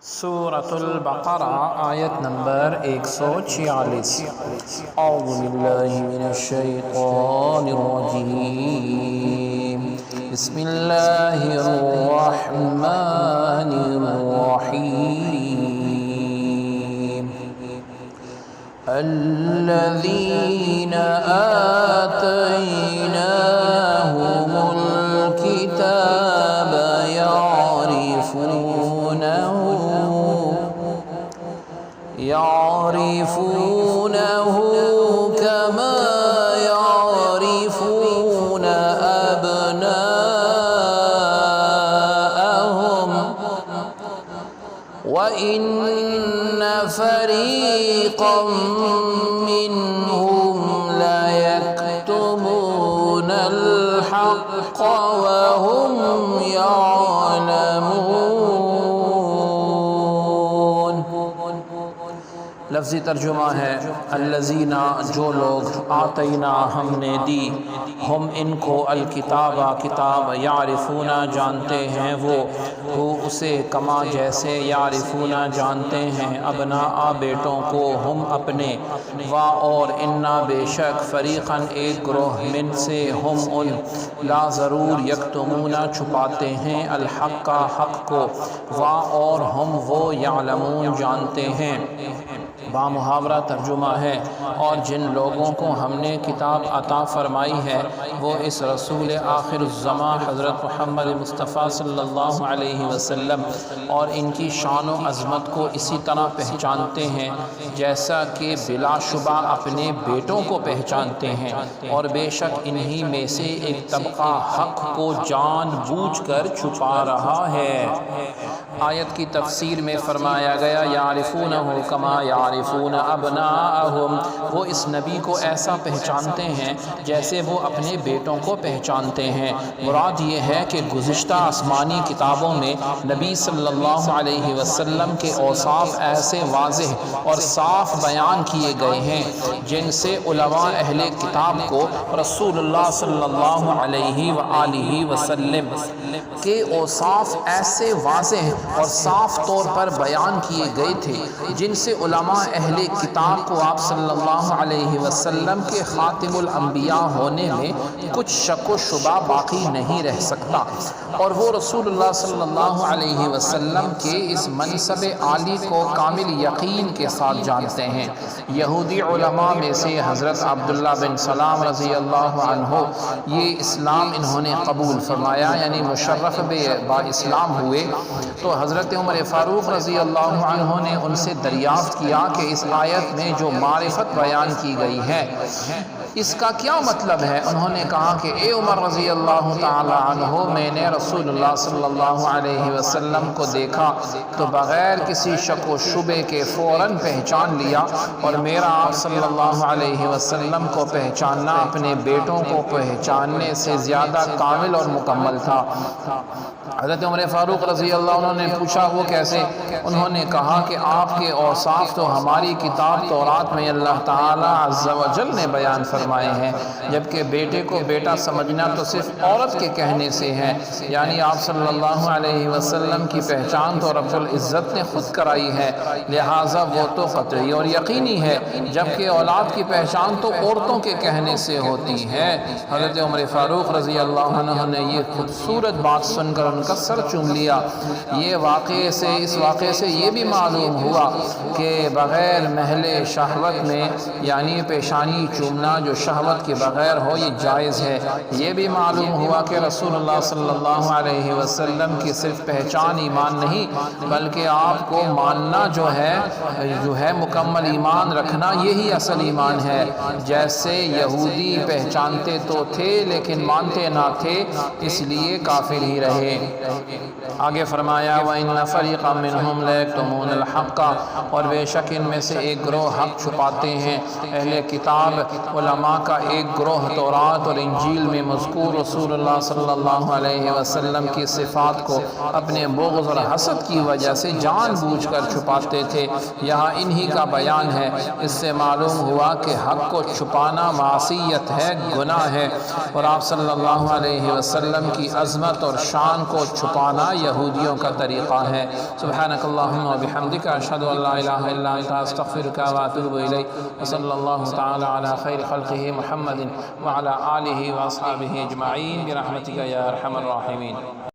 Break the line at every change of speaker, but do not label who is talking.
سورۃ البقرہ آیت نمبر 146۔ اعوذ باللہ من الشیطان الرجیم، بسم اللہ الرحمن الرحیم۔ الذین آتیناہم الکتاب يعرفونه كما يعرفون أبناءهم وإن فريقا منهم ليكتمون الحق وهم يعلمون۔ لفظی ترجمہ ہے الذین، جو لوگ آتینا ہم نے دی، ہم ان کو الکتاب کتاب، یعرفون جانتے ہیں وہ اسے، کما جیسے، یعرفون جانتے ہیں ابناء بیٹوں کو، ہم اپنے، وا اور، انا بے شک، فریقاً ایک گروہ، من سے، ہم ان، لا ضرور، یکتمون چھپاتے ہیں، الحق حق کو، وا اور، ہم وہ، یعلمون جانتے ہیں۔ بامحاورہ ترجمہ ہے اور جن لوگوں کو ہم نے کتاب عطا فرمائی ہے وہ اس رسول آخر الزماں حضرت محمد مصطفیٰ صلی اللہ علیہ وسلم اور ان کی شان و عظمت کو اسی طرح پہچانتے ہیں جیسا کہ بلا شبہ اپنے بیٹوں کو پہچانتے ہیں، اور بے شک انہی میں سے ایک طبقہ حق کو جان بوجھ کر چھپا رہا ہے۔ آیت کی تفسیر میں فرمایا گیا یعرفونہ کما یعرفون ابناءہم، وہ اس نبی کو ایسا پہچانتے ہیں جیسے وہ اپنے بیٹوں کو پہچانتے ہیں۔ مراد یہ ہے کہ گزشتہ آسمانی کتابوں میں نبی صلی اللہ علیہ وسلم کے اوصاف ایسے واضح اور صاف بیان کیے گئے ہیں جن سے علماء اہل کتاب کو رسول اللہ صلی اللہ علیہ وآلہ وسلم کے اوصاف ایسے واضح اور صاف طور پر بیان کیے گئے تھے جن سے علماء اہل کتاب کو آپ صلی اللہ علیہ وسلم کے خاتم الانبیاء ہونے میں کچھ شک و شبہ باقی نہیں رہ سکتا، اور وہ رسول اللہ صلی اللہ علیہ وسلم کے اس منصب عالی کو کامل یقین کے ساتھ جانتے ہیں۔ یہودی علماء میں سے حضرت عبداللہ بن سلام رضی اللہ عنہ، یہ اسلام انہوں نے قبول فرمایا، یعنی مشرف با اسلام ہوئے، تو حضرت عمر فاروق رضی اللہ عنہ نے ان سے دریافت کیا کہ اس آیت میں جو معرفت بیان کی گئی ہے اس کا کیا مطلب ہے؟ انہوں نے کہا کہ اے عمر رضی اللہ تعالی عنہ، میں نے رسول اللہ صلی اللہ علیہ وسلم کو دیکھا تو بغیر کسی شک و شبے کے فوراً پہچان لیا، اور میرا آپ صلی اللہ علیہ وسلم کو پہچاننا اپنے بیٹوں کو پہچاننے سے زیادہ کامل اور مکمل تھا۔ حضرت عمر فاروق رضی اللہ عنہ نے پوچھا وہ کیسے؟ انہوں نے کہا کہ آپ کے اوصاف تو ہماری کتاب تورات میں اللہ تعالی عز و جل نے بیان فرمائے ہیں، جبکہ بیٹے کو بیٹا سمجھنا تو صرف عورت کے کہنے سے ہے، یعنی آپ صلی اللہ علیہ وسلم کی پہچان تو رب العزت نے خود کرائی ہے، لہٰذا وہ تو قطعی اور یقینی ہے، جبکہ اولاد کی پہچان تو عورتوں کے کہنے سے ہوتی ہے۔ حضرت عمر فاروق رضی اللہ عنہ نے یہ خوبصورت بات سن کر ان کا سر چوم لیا۔ اس واقعے سے یہ بھی معلوم ہوا کہ بغیر محل شہوت میں، یعنی پیشانی چومنا جو شہوت کے بغیر ہو، یہ جائز ہے۔ یہ بھی معلوم ہوا کہ رسول اللہ صلی اللہ علیہ وسلم کی صرف پہچان ایمان نہیں، بلکہ آپ کو ماننا جو ہے مکمل ایمان رکھنا، یہی اصل ایمان ہے۔ جیسے یہودی پہچانتے تو تھے لیکن مانتے نہ تھے، اس لیے کافر ہی رہے۔ آگے فرمایا وَإِنَّ فَرِيقًا مِّنْهُمْ لَيَكْتُمُونَ الْحَقَّ، اور بے شک ان میں سے ایک گروہ حق چھپاتے ہیں۔ اہل کتاب علماء کا ایک گروہ تورات اور انجیل میں مذکور رسول اللہ صلی اللہ علیہ وسلم کی صفات کو اپنے بغض اور حسد کی وجہ سے جان بوجھ کر چھپاتے تھے، یہاں انہی کا بیان ہے۔ اس سے معلوم ہوا کہ حق کو چھپانا معصیت ہے، گناہ ہے، اور آپ صلی اللہ علیہ وسلم کی عظمت اور شان کو چھپانا یہودیوں کا طریقہ ہے۔ سبحانک اللہم و بحمدک، اشہد ان لا الہ الا انت، استغفرک و اتوب الیک، وصلی اللہ تعالی علی خیر خلقہ محمد وعلی آلہ واصحابہ اجمعین برحمتک یا ارحم الراحمین۔